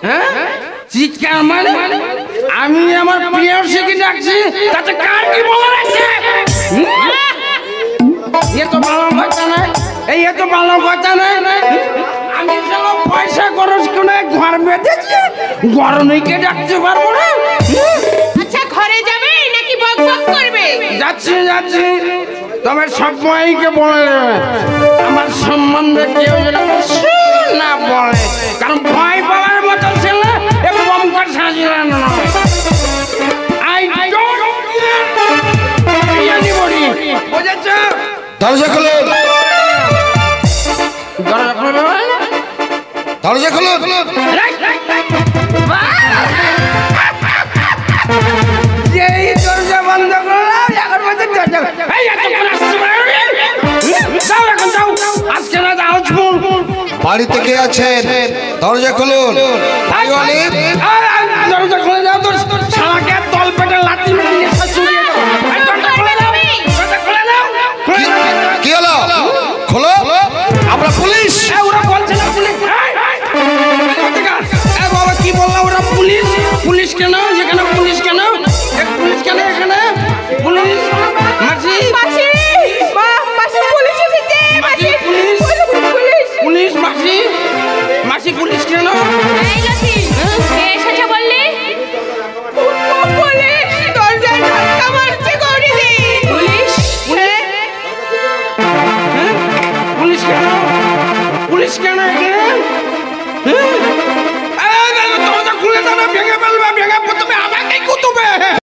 হ্যাঁ চিৎকার মানে আমি আমার প্রিয়সীকে ডাকছি তাতে কার কি বলার আছে ये तो ভালো কথা না এই এত ভালো কথা না আমি চলো পয়সা খরচ করে ঘর বেঁধেছি গরমইকে ডাকতে পারবো না আচ্ছা ঘরে যাবে নাকি বকবক করবে যাচ্ছি যাচ্ছি তবে সবাইকে বলে দেবে আমার সম্বন্ধে কেউ যেন না বলে কারণ ভয় পাওয়ার মতো ছেলে একটু বমকার সাজিয়ে না আই বুঝেছ দরজা খুলুন দরজা খুলুন এই দরজা বন্ধ করলাম এখন মধ্যে দরজা যাও এখন যাও আজকে না যাও বাড়িতে কে আছেন দরজা খুলুন দরজা খুলে যাও তোর শালাকে তল পেটে লাথি মেরে চুরিয়ে দাও দরজা খুলে দাও দরজা খুলে দাও কি হলো খোলো আমরা পুলিশ ওরা বলছে না পুলিশ বাবা কি বললা ওরা পুলিশ পুলিশ কেন যেখানে